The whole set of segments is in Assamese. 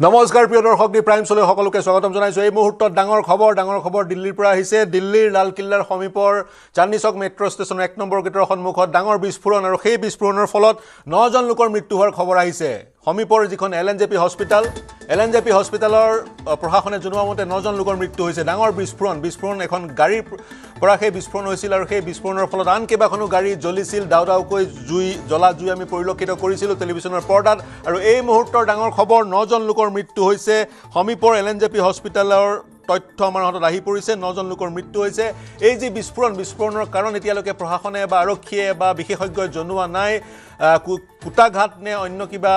নমস্কাৰ প্ৰিয় দৰ্শক দি প্ৰাইম চলে সকলোকে স্বাগতম জনাইছো এই মুহূৰ্তত ডাঙৰ খবৰ দিল্লীৰ পৰা আহিছে দিল্লীৰ লাল কিল্লাৰ সমীপৰ চান্দনী চক মেট্ৰ' ষ্টেচনৰ 1 নম্বৰ গেটৰ সন্মুখত ডাঙৰ বিস্ফোৰণ আৰু সেই বিস্ফোৰণৰ ফলত 9জন লোকৰ মৃত্যু হোৱাৰ খবৰ আহিছে সমীপৰ যিখন এলএনজেপি হস্পিটালৰ প্ৰশাসনে জনোৱা মতে 9জন লোকৰ মৃত্যু হৈছে ডাঙৰ বিস্ফোৰণ এখন গাড়ীৰ পৰা সেই বিস্ফোৰণ হৈছিল আৰু সেই বিস্ফোৰণৰ ফলত আন কেইবাখনো গাড়ী জ্বলিছিল দাউকৈ জুই আমি পৰিলক্ষিত কৰিছিলোঁ টেলিভিছনৰ পৰ্দাত আৰু এই মুহূৰ্তৰ ডাঙৰ খবৰ 9জন লোকৰ মৃত্যু হৈছে সমীপৰ এলএনজেপি হস্পিটালৰ তথ্য আমাৰ হাতত আহি পৰিছে 9জন লোকৰ মৃত্যু হৈছে এই যে বিস্ফোৰণৰ কাৰণ এতিয়ালৈকে প্ৰশাসনে বা আৰক্ষীয়ে বা বিশেষজ্ঞই জনোৱা নাই কুটাঘাট নে অন্য কিবা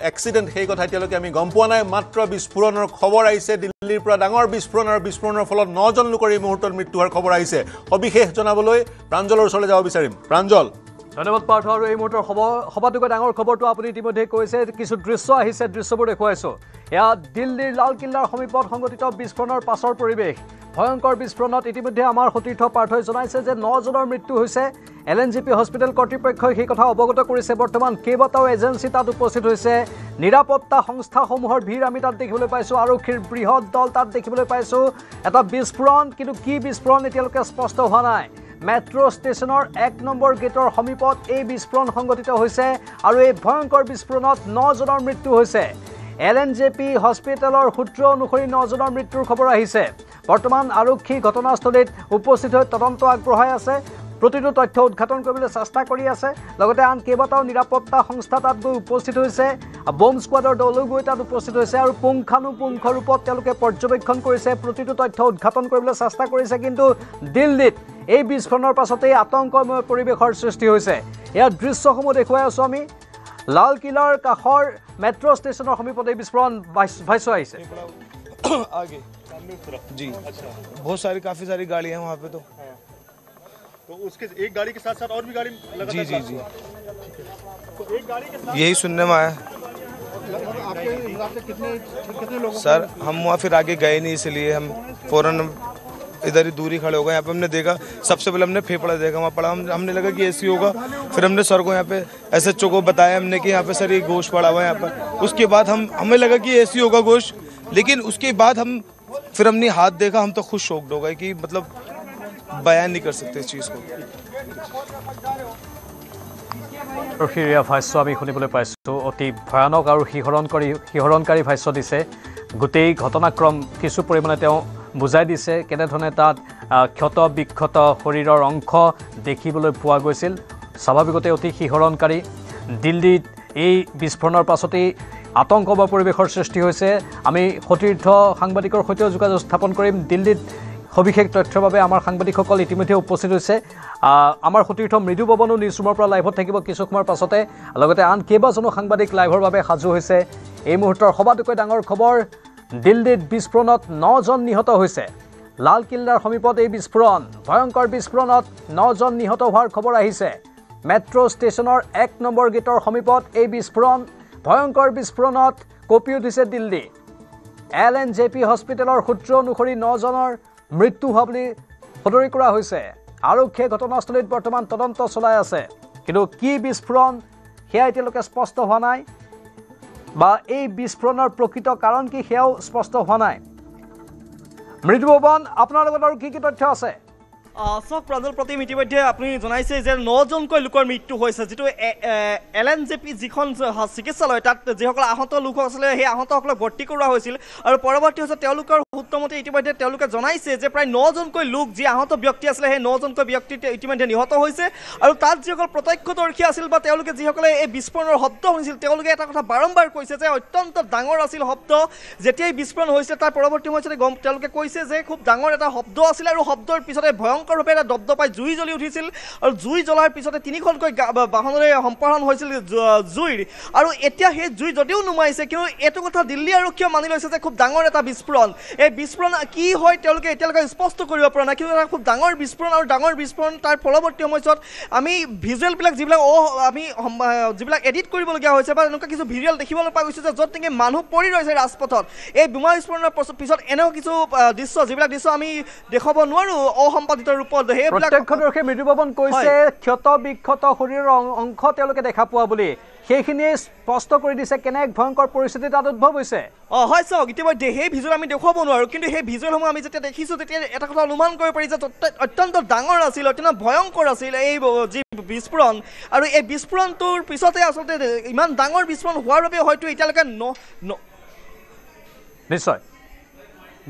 এক্সিডেন্ট সেই কথা এতিয়ালৈকে আমি গম পোৱা নাই মাত্ৰ বিস্ফোৰণৰ খবৰ আহিছে দিল্লীৰ পৰা ডাঙৰ বিস্ফোৰণৰ ফলত 9জন লোকৰ এই মুহূৰ্তত মৃত্যু হোৱাৰ খবৰ আহিছে সবিশেষ জনাবলৈ প্ৰাঞ্জলৰ ওচৰলৈ যাব বিচাৰিম প্ৰাঞ্জল ধন্যবাদ পাৰ্থ আৰু এই মুহূৰ্তৰ সবাতোকৈ ডাঙৰ খবৰটো আপুনি ইতিমধ্যে কৈছে কিছু দৃশ্য আহিছে দৃশ্যবোৰ দেখুৱাইছো এয়া দিল্লীৰ লাল কিল্লাৰ সমীপত সংঘটিত বিস্ফোৰণৰ পাছৰ পৰিৱেশ ভয়ংকৰ বিস্ফোৰণত ইতিমধ্যে আমাৰ সতীৰ্থ পাৰ্থই জনাইছে যে 9জনৰ মৃত্যু হৈছে এলএনজেপি হস্পিটেল কৰ্তৃপক্ষই সেই কথা অৱগত কৰিছে বৰ্তমান কেইবাটাও এজেন্সি তাত উপস্থিত হৈছে নিৰাপত্তা সংস্থাসমূহৰ ভিৰ আমি তাত দেখিবলৈ পাইছোঁ আৰক্ষীৰ বৃহৎ দল তাত দেখিবলৈ পাইছোঁ এটা বিস্ফোৰণ কিন্তু কি বিস্ফোৰণ এতিয়ালৈকে স্পষ্ট হোৱা নাই মেট্ৰ' ষ্টেচনৰ 1 নম্বৰ গেটৰ সমীপত এই বিস্ফোৰণ সংঘটিত হৈছে আৰু এই ভয়ংকৰ বিস্ফোৰণত 9জনৰ মৃত্যু হৈছে এলএনজেপি হস্পিটেলৰ সূত্ৰ অনুসৰি 9জনৰ মৃত্যুৰ খবৰ আহিছে বৰ্তমান আৰক্ষী ঘটনাস্থলীত উপস্থিত হৈ তদন্ত আগবঢ়াই আছে প্ৰতিটো তথ্য উদ্ঘাটন কৰিবলৈ চেষ্টা কৰি আছে লগতে আন কেইবাটাও নিৰাপত্তা সংস্থা তাত গৈ উপস্থিত হৈছে বম স্কোৱাডৰ দলো গৈ তাত উপস্থিত হৈছে আৰু পুংখানুপুংখ ৰূপত তেওঁলোকে পৰ্যবেক্ষণ কৰিছে প্ৰতিটো তথ্য উদ্ঘাটন কৰিবলৈ চেষ্টা কৰিছে কিন্তু দিল্লীত এই বিস্ফোৰণৰ পাছতেই আতংকময় পৰিৱেশৰ সৃষ্টি হৈছে ইয়াৰ দৃশ্যসমূহ দেখুৱাই আছোঁ আমি লাল কিলাৰ কাষৰ মেট্ৰ' ষ্টেচনৰ সমীপত এই বিস্ফোৰণ ভাষ্য আহিছে आगे जी बहुत सारी काफी सारी गाड़ी है वहाँ पे तो उसके एक गाड़ी के साथ साथ और भी गाड़ी लगा जी जी जी तो एक गाड़ी के साथ यही सुनने में आया आपके हिसाब से कितने लोग सर हम वहाँ फिर आगे गए नहीं इसलिए हम फौरन इधर ही दूरी खड़े हो गए यहाँ पे हमने देखा सबसे पहले हमने फेफड़ा देखा वहाँ पड़ा हमने लगा कि ऐसी होगा फिर हमने सर को यहाँ पे SHO को बताया हमने कि यहाँ पे सर ये गोश्त पड़ा हुआ है यहाँ पर उसके बाद हमें लगा कि ऐसी होगा गोश्त लेकिन उसके बाद फिर हमने हाथ देखा हम तो खुद शॉक्ड हो गए कि मतलब बयान नहीं कर सकते इस चीज़ को আৰক্ষীৰ ভাষ্য আমি শুনিবলৈ পাইছোঁ অতি ভয়ানক আৰু শিহৰণকাৰী ভাষ্য দিছে গোটেই ঘটনাক্ৰম কিছু পৰিমাণে তেওঁ বুজাই দিছে কেনেধৰণে তাত ক্ষত বিক্ষত শৰীৰৰ অংশ দেখিবলৈ পোৱা গৈছিল স্বাভাৱিকতে অতি শিহৰণকাৰী দিল্লীত এই বিস্ফোৰণৰ পাছতেই আতংকময় পৰিৱেশৰ সৃষ্টি হৈছে আমি সতীৰ্থ সাংবাদিকৰ সৈতেও যোগাযোগ স্থাপন কৰিম দিল্লীত সবিশেষ তথ্যৰ বাবে আমাৰ সাংবাদিকসকল ইতিমধ্যে উপস্থিত হৈছে আমাৰ সতীৰ্থ মৃদু পৱনো নিউজৰুমৰ পৰা লাইভত থাকিব কিছু সময়ৰ পাছতে লগতে আন কেইবাজনো সাংবাদিক লাইভৰ বাবে সাজু হৈছে এই মুহূৰ্তৰ সবাতোকৈ ডাঙৰ খবৰ দিল্লীত বিস্ফোৰণত 9জন নিহত হৈছে লাল কিল্লাৰ সমীপত এই বিস্ফোৰণ ভয়ংকৰ বিস্ফোৰণত 9জন নিহত হোৱাৰ খবৰ আহিছে মেট্ৰ' ষ্টেচনৰ 1 নম্বৰ গেটৰ সমীপত এই বিস্ফোৰণ ভয়ংকৰ বিস্ফোৰণত কঁপি উঠিছে দিল্লী এলএনজেপি হস্পিটেলৰ সূত্ৰ অনুসৰি 9জনৰ মৃত্যু হোৱা বুলি সদৰি কৰা হৈছে আৰক্ষীয়ে ঘটনাস্থলীত বৰ্তমান তদন্ত চলাই আছে কিন্তু কি বিস্ফোৰণ সেয়া এতিয়ালৈকে স্পষ্ট হোৱা নাই বা এই বিস্ফোৰণৰ প্ৰকৃত কাৰণ কি সেয়াও স্পষ্ট হোৱা নাই মৃদু পৱন আপোনাৰ লগত আৰু কি তথ্য আছে চক প্ৰাঞ্জল প্ৰতিম ইতিমধ্যে আপুনি জনাইছে যে 9জনকৈ লোকৰ মৃত্যু হৈছে যিটো এলএনজেপি যিখন চিকিৎসালয় তাত যিসকল আহত লোক আছিলে সেই আহতসকলক ভৰ্তি কৰোৱা হৈছিল আৰু পৰৱৰ্তী হৈছে তেওঁলোকৰ সূত্ৰমতে ইতিমধ্যে তেওঁলোকে জনাইছে যে প্ৰায় 9জনকৈ লোক যি আহত ব্যক্তি আছিলে সেই 9জনকৈ ব্যক্তি ইতিমধ্যে নিহত হৈছে আৰু তাত যিসকল প্ৰত্যক্ষদৰ্শী আছিল বা তেওঁলোকে যিসকলে এই বিস্ফোৰণৰ শব্দ শুনিছিল তেওঁলোকে এটা কথা বাৰম্বাৰ কৈছে যে অত্যন্ত ডাঙৰ আছিল শব্দ যেতিয়াই বিস্ফোৰণ হৈছিল তাৰ পৰৱৰ্তী সময়তে তেওঁলোকে কৈছে যে খুব ডাঙৰ এটা শব্দ আছিল আৰু শব্দৰ পিছতে ভয়ংকৰভাৱে এটা দপদপাই জুই জ্বলি উঠিছিল আৰু জুই জ্বলাৰ পিছতে 3খনকৈ বাহনেৰে সম্প্ৰসাৰণ হৈছিল জুইৰ আৰু এতিয়া সেই জুই যদিও নুমাইছে কিন্তু এইটো কথা দিল্লী আৰক্ষীয়ে মানি লৈছে যে খুব ডাঙৰ এটা বিস্ফোৰণ এই বিস্ফোৰণ কি হয় তেওঁলোকে এতিয়ালৈকে স্পষ্ট কৰিব পৰা নাই কিন্তু এটা খুব ডাঙৰ বিস্ফোৰণ আৰু ডাঙৰ বিস্ফোৰণ তাৰ পৰৱৰ্তী সময়ত আমি ভিজুৱেলবিলাক যিবিলাক এডিট কৰিবলগীয়া হৈছে বা এনেকুৱা কিছু ভিজুৱেল দেখিবলৈ পোৱা গৈছে যে য'ত নেকি মানুহ পৰি ৰৈছে ৰাজপথত এই বোমা বিস্ফোৰণৰ পিছত এনেও কিছু দৃশ্য যিবিলাক দৃশ্য আমি দেখাব নোৱাৰোঁ অসম্পাদিত ৰূপত সেইবিলাক প্ৰত্যক্ষদৰ্শী মৃদুপৱন কৈছে ক্ষত বিক্ষত শৰীৰৰ অংশ তেওঁলোকে দেখা পোৱা বুলি সেইখিনিয়ে স্পষ্ট কৰি দিছে কেনে এক ভয়ংকৰ পৰিস্থিতি তাত উদ্ভৱ হৈছে হয় চাওক ইতিমধ্যে সেই ভিজুৱেল আমি দেখুৱাব নোৱাৰোঁ কিন্তু সেই ভিজুৱেলসমূহ আমি যেতিয়া দেখিছোঁ তেতিয়া এটা কথা অনুমান কৰিব পাৰি যে অত্যন্ত ডাঙৰ আছিল অত্যন্ত ভয়ংকৰ আছিল এই যি বিস্ফোৰণ আৰু এই বিস্ফোৰণটোৰ পিছতে আচলতে ইমান ডাঙৰ বিস্ফোৰণ হোৱাৰ বাবে হয়তো এতিয়ালৈকে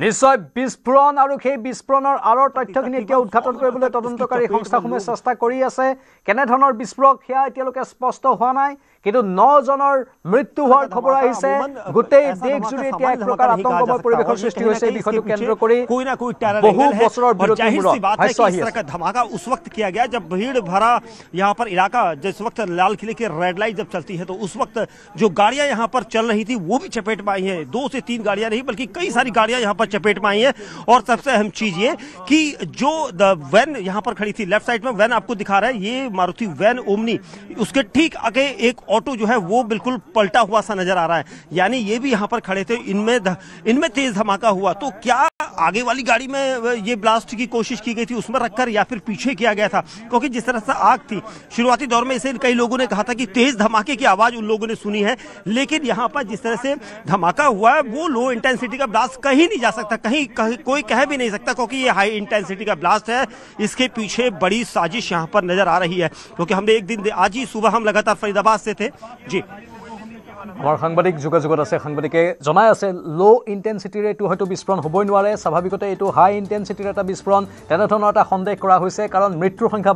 নিশ্চয় বিস্ফোৰণ আৰু সেই বিস্ফোৰণৰ আঁৰৰ তথ্যখিনি এতিয়া উদ্ঘাটন কৰিবলৈ তদন্তকাৰী সংস্থাসমূহে চেষ্টা কৰি আছে কেনেধৰণৰ বিস্ফোৰক সেয়া এতিয়ালৈকে স্পষ্ট হোৱা নাই কিন্তু 9 জনৰ মৃত্যু হোৱাৰ খবৰ আহিছে গোটেই দেশজুৰি এতিয়া এক প্ৰকাৰ আতংকময় পৰিৱেশৰ সৃষ্টি হৈছে এই বিষয়টো কেন্দ্ৰ কৰি कोई ना कोई टेरर বহু বছৰৰ বিৰতিৰ जाहिर सी बात है कि মূৰত इस तरह का धमाका उस वक्त किया गया जब भीड़ भरा यहाँ पर इलाका जिस वक्त लाल किले की रेड लाइट जब चलती है तो उस वक्त जो गाड़ियां यहाँ पर चल रही थी वो भी चपेट में आई हैं 2 से 3 गाड़ियां नहीं बल्कि कई सारी गाड़ियां यहाँ पर चपेट में आई हैं और सबसे अहम चीज ये कि जो वैन यहाँ पर खड़ी थी लेफ्ट साइड में वैन आपको दिखा रहा है ये मारुति वैन ओमनी उसके ठीक आगे एक ऑटो जो है वो बिल्कुल पलटा हुआ सा नजर आ रहा है यानी ये भी यहाँ पर खड़े थे इनमें तेज धमाका हुआ तो क्या आगे वाली गाड़ी में ये ब्लास्ट की कोशिश की गई थी उसमें रखकर या फिर पीछे किया गया था क्योंकि जिस तरह से आग थी शुरुआती दौर में इसे कई लोगों ने कहा था कि तेज धमाके की आवाज उन लोगों ने सुनी है लेकिन यहाँ पर जिस तरह से धमाका हुआ है वो लो इंटेंसिटी का ब्लास्ट कहीं नहीं जा सकता कहीं कोई कह भी नहीं सकता क्योंकि ये हाई इंटेंसिटी का ब्लास्ट है इसके पीछे बड़ी साजिश यहाँ पर नजर आ रही है क्योंकि हमने एक दिन आज ही सुबह हम लगातार फरीदाबाद से थे जी আমাৰ সাংবাদিক যোগাযোগত আছে সাংবাদিকে জনাই আছে লো ইন্টেন্সিটিৰ এইটো হয়তো বিস্ফোৰণ হ'বই নোৱাৰে স্বাভাৱিকতে এইটো হাই ইন্টেন্সিটিৰ এটা বিস্ফোৰণ তেনেধৰণৰ এটা সন্দেহ কৰা হৈছে কাৰণ মৃত্যুৰ সংখ্যা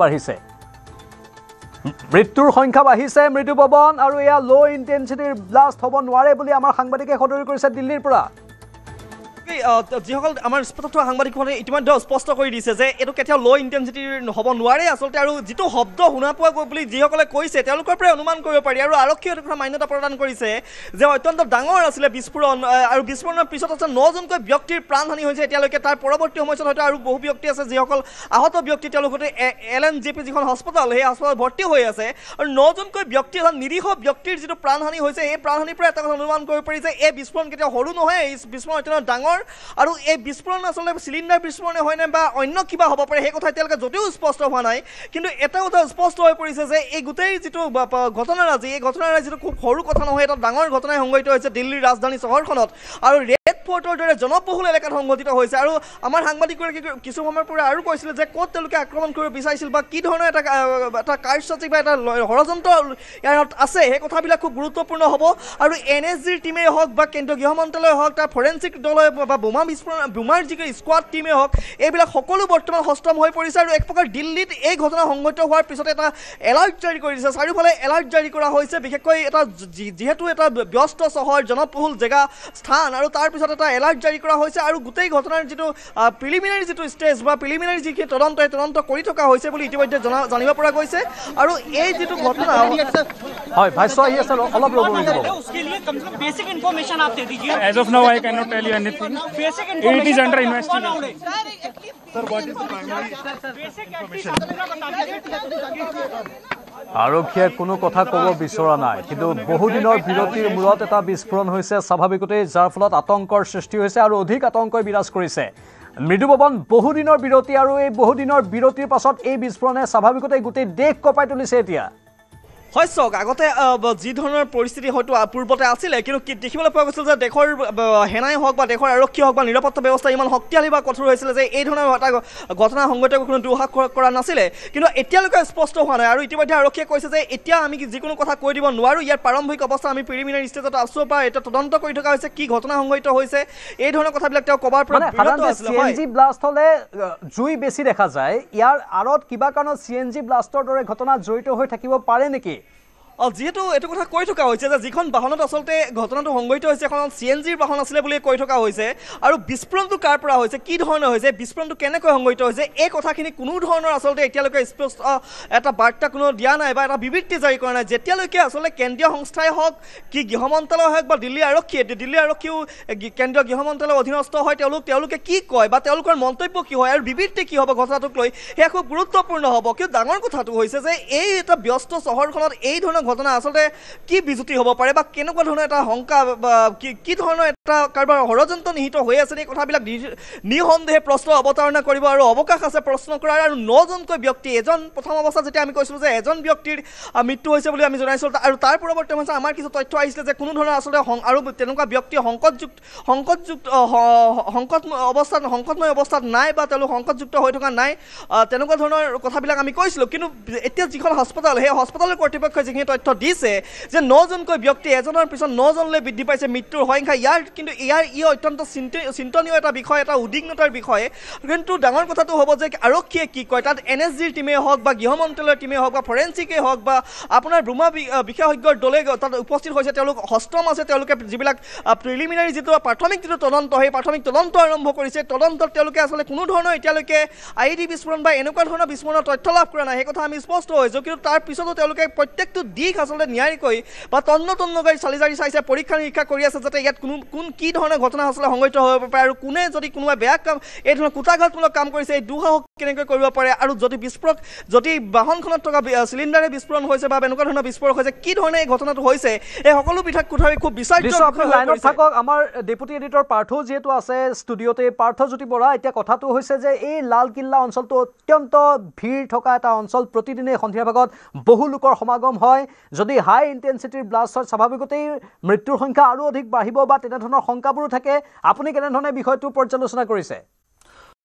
বাঢ়িছে মৃদুপৱন আৰু এয়া লো ইন্টেন্সিটিৰ ব্লাষ্ট হ'ব নোৱাৰে বুলি আমাৰ সাংবাদিকে সদৰি কৰিছে দিল্লীৰ পৰা যিসকল আমাৰ স্পষ্ট সাংবাদিকসকলে ইতিমধ্যে স্পষ্ট কৰি দিছে যে এইটো কেতিয়াও ল' ইণ্টেনচিটিৰ হ'ব নোৱাৰে আচলতে আৰু যিটো শব্দ শুনা পোৱা গৈ বুলি যিসকলে কৈছে তেওঁলোকৰ পৰাই অনুমান কৰিব পাৰি আৰু আৰক্ষীয়ে এটা মান্যতা প্ৰদান কৰিছে যে অত্যন্ত ডাঙৰ আছিলে বিস্ফোৰণ আৰু বিস্ফোৰণৰ পিছত আছে 9 জনকৈ ব্যক্তিৰ প্ৰাণহানি হৈছে এতিয়ালৈকে তাৰ পৰৱৰ্তী সময়ত হয়তো আৰু বহু ব্যক্তি আছে যিসকল আহত ব্যক্তি তেওঁলোকে LNJP যিখন হস্পিটেল সেই হস্পিটেলত ভৰ্তি হৈ আছে আৰু 9 জনকৈ ব্যক্তি এটা নিৰীহ ব্যক্তিৰ যিটো প্ৰাণহানি হৈছে এই প্ৰাণহানিৰ পৰা এটা কথা অনুমান কৰিব পাৰি যে এই বিস্ফোৰণ কেতিয়াও সৰু নহয় এই বিস্ফোৰণ অত্যন্ত ডাঙৰ আৰু এই বিস্ফোৰণ আচলতে চিলিণ্ডাৰ বিস্ফোৰণে হয় নে বা অন্য কিবা হ'ব পাৰে সেই কথা এতিয়ালৈকে যদিও স্পষ্ট হোৱা নাই কিন্তু এটা কথা স্পষ্ট হৈ পৰিছে যে এই গোটেই যিটো ঘটনাৰাজি এই ঘটনাৰাজি যিটো খুব সৰু কথা নহয় এটা ডাঙৰ ঘটনাই সংঘটিত হৈছে দিল্লীৰ ৰাজধানী চহৰখনত আৰু ৰেড ফৰ্টৰ দৰে জনবহুল এলেকাত সংঘটিত হৈছে আৰু আমাৰ সাংবাদিকগৰাকী কিছু সময়ৰ পৰা আৰু কৈছিলে যে ক'ত তেওঁলোকে আক্ৰমণ কৰিব বিচাৰিছিল বা কি ধৰণৰ এটা কাৰ্যসূচী বা এটা ষড়যন্ত্ৰ ইয়াত আছে সেই কথাবিলাক খুব গুৰুত্বপূৰ্ণ হ'ব আৰু NSGৰ টীমেই হওক বা কেন্দ্ৰীয় গৃহ মন্ত্ৰালয়ে হওক তাৰ ফৰেনচিক দলে বা বোমাৰ যিটো স্কোৱাড টীমেই হওক এইবিলাক সকলো বৰ্তমান সষ্টম হৈ পৰিছে আৰু এক প্ৰকাৰ দিল্লীত এই ঘটনা সংঘটিত হোৱাৰ পিছতে এটা এলাৰ্ট জাৰি কৰি দিছে চাৰিওফালে এলাৰ্ট জাৰি কৰা হৈছে বিশেষকৈ এটা যিহেতু এটা ব্যস্ত চহৰ জনবহুল জেগা স্থান আৰু তাৰ পিছত এটা এলাৰ্ট জাৰি কৰা হৈছে আৰু গোটেই ঘটনাৰ যিটো প্ৰিলিমিনাৰী যিটো ষ্টেজ বা প্ৰিলিমিনাৰী যিখিনি তদন্ত কৰি থকা হৈছে বুলি ইতিমধ্যে জানিব পৰা গৈছে আৰু এই যিটো ঘটনা হয় ভাষ্য আহি আছে অলপ ৰ'ব उसके लिए कम से कम बेसिक इन्फॉर्मेशन आप दे दीजिए As of now, I cannot tell you anything. Basic It is information under investigation. Sir, what is the primary information? আৰক্ষীয়ে কোনো কথা ক'ব বিচৰা নাই কিন্তু বহুদিনৰ বিৰতিৰ মূৰত এটা বিস্ফোৰণ হৈছে স্বাভাৱিকতে যাৰ ফলত আতংকৰ সৃষ্টি হৈছে আৰু অধিক আতংকই বিৰাজ কৰিছে মৃদুপৱন বহুদিনৰ বিৰতি আৰু এই বহুদিনৰ বিৰতিৰ পাছত এই বিস্ফোৰণে স্বাভাৱিকতে গোটেই দেশ কঁপাই তুলিছে এতিয়া হয় চাওক আগতে যি ধৰণৰ পৰিস্থিতি হয়তো পূৰ্বতে আছিলে কিন্তু দেখিবলৈ পোৱা গৈছিল যে দেশৰ সেনাই হওক বা দেশৰ আৰক্ষী হওক বা নিৰাপত্তা ব্যৱস্থা ইমান শক্তিশালী বা কঠোৰ হৈছিলে যে এই ধৰণৰ এটা ঘটনা সংঘটিত কোনো দুঃসাহস কৰা নাছিলে কিন্তু এতিয়ালৈকে স্পষ্ট হোৱা নাই আৰু ইতিমধ্যে আৰক্ষীয়ে কৈছে যে এতিয়া আমি যিকোনো কথা কৈ দিব নোৱাৰোঁ ইয়াৰ প্ৰাৰম্ভিক অৱস্থা আমি প্ৰিলিমিনাৰী ষ্টেজত আছোঁ বা এটা তদন্ত কৰি থকা হৈছে কি ঘটনা সংঘটিত হৈছে এই ধৰণৰ কথাবিলাক তেওঁ ক'বাৰ পৰা বিৰত আছিলে CNG ব্লাষ্ট হ'লে জুই বেছি দেখা যায় ইয়াৰ আঁৰত কিবা কাৰণত CNG ব্লাষ্টৰ দৰে ঘটনা জড়িত হৈ থাকিব পাৰে নেকি যিহেতু এইটো কথা কৈ থকা হৈছে যে যিখন বাহনত আচলতে ঘটনাটো সংঘটিত হৈছে এখন CNGৰ বাহন আছিলে বুলি কৈ থকা হৈছে আৰু বিস্ফোৰণটো কাৰ পৰা হৈছে কি ধৰণৰ হৈছে বিস্ফোৰণটো কেনেকৈ সংঘটিত হৈছে এই কথাখিনি কোনো ধৰণৰ আচলতে এতিয়ালৈকে স্পষ্ট এটা বাৰ্তা কোনো দিয়া নাই বা এটা বিবৃতি জাৰি কৰা নাই যেতিয়ালৈকে আচলতে কেন্দ্ৰীয় সংস্থাই হওক কি গৃহ মন্ত্ৰালয় হওক বা দিল্লী আৰক্ষীও কেন্দ্ৰীয় গৃহ মন্ত্ৰালয়ৰ অধীনস্থ হয় তেওঁলোকে কি কয় বা তেওঁলোকৰ মন্তব্য কি হয় আৰু বিবৃতি কি হ'ব ঘটনাটোক লৈ সেয়া খুব গুৰুত্বপূৰ্ণ হ'ব কিন্তু ডাঙৰ কথাটো হৈছে যে এই এটা ব্যস্ত চহৰখনত এই ধৰণৰ ঘটনা আচলতে কি বিজুতি হ'ব পাৰে বা কেনেকুৱা ধৰণৰ এটা শংকা বা কি ধৰণৰ কাৰোবাৰ ষড়যন্ত্ৰ নিহিত হৈ আছে এই কথাবিলাক নিঃসন্দেহে প্ৰশ্ন অৱতাৰণা কৰিব আৰু অৱকাশ আছে প্ৰশ্ন কৰাৰ আৰু 9জনকৈ ব্যক্তি এজন প্ৰথম অৱস্থাত যেতিয়া আমি কৈছিলোঁ যে এজন ব্যক্তিৰ মৃত্যু হৈছে বুলি আমি জনাইছিলোঁ আৰু তাৰ পৰৱৰ্তী সময়ত আমাৰ কিছু তথ্য আহিছিলে যে কোনো ধৰণৰ আচলতে আৰু তেনেকুৱা ব্যক্তি সংকটময় অৱস্থাত নাই বা তেওঁলোক সংকটযুক্ত হৈ থকা নাই তেনেকুৱা ধৰণৰ কথাবিলাক আমি কৈছিলোঁ কিন্তু এতিয়া যিখন হস্পিটেল সেই হস্পিটেলৰ কৰ্তৃপক্ষই যিখিনি তথ্য দিছে যে 9জনকৈ ব্যক্তি এজনৰ পিছত 9জনলৈ বৃদ্ধি পাইছে মৃত্যুৰ সংখ্যা ইয়াৰ কিন্তু ই অত্যন্ত চিন্তনীয় এটা বিষয় এটা উদ্বিগ্নতাৰ বিষয় কিন্তু ডাঙৰ কথাটো হ'ব যে আৰক্ষীয়ে কি কয় তাত NSGৰ টিমে হওক বা গৃহ মন্ত্ৰালয়ৰ টিমে হওক বা ফৰেঞ্চিকে হওক বা আপোনাৰ ব্ৰহ্মা বিশেষজ্ঞৰ দলে তাত উপস্থিত হৈছে তেওঁলোক হস্তম আছে তেওঁলোকে যিবিলাক প্ৰিলিমিনাৰী যিটো প্ৰাথমিক যিটো তদন্ত সেই প্ৰাথমিক তদন্ত আৰম্ভ কৰিছে তদন্তত তেওঁলোকে আচলতে কোনো ধৰণৰ এতিয়ালৈকে IED বিস্ফোৰণ বা এনেকুৱা ধৰণৰ বিস্ফোৰণৰ তথ্য লাভ কৰা নাই সেই কথা আমি স্পষ্ট হৈছোঁ কিন্তু তাৰ পিছতো তেওঁলোকে প্ৰত্যেকটো দিশ আচলতে নিয়াৰিকৈ বা তন্নতন্নকৈ চালি জাৰি চাইছে পৰীক্ষা নিৰীক্ষা কৰি আছে যাতে ইয়াত কোন কি ধৰণৰ ঘটনা আচলতে সংঘটিত হ'ব পাৰে আৰু কোনে যদি কোনোবা বেয়া কাম এই ধৰণৰ কুটাঘাতমূলক কাম কৰিছে এই দুঃসাহস কেনেকৈ কৰিব পাৰে আৰু যদি বাহনখনত থকা চিলিণ্ডাৰে বিস্ফোৰণ হৈছে বা এনেকুৱা ধৰণৰ বিস্ফোৰণ হৈছে কি ধৰণে এই ঘটনাটো হৈছে এই সকলো বিধাক কোঠাৰী খুব বিচাৰ্য লাইনত থাকক আমাৰ ডেপুটি এডিটৰ পাৰ্থ যিহেতু আছে ষ্টুডিঅ'তে পাৰ্থজ্যোতি বৰা এতিয়া কথাটো হৈছে যে এই লালকিল্লা অঞ্চলটো অত্যন্ত ভিৰ থকা এটা অঞ্চল প্ৰতিদিনে সন্ধিয়া ভাগত বহু লোকৰ সমাগম হয় যদি হাই ইণ্টেনচিটিৰ ব্লাষ্ট হয় স্বাভাৱিকতেই মৃত্যুৰ সংখ্যা আৰু অধিক বাঢ়িব বা তেনেধৰণৰ শংকাবোৰো থাকে আপুনি কেনেধৰণে বিষয়টো পৰ্যালোচনা কৰিছে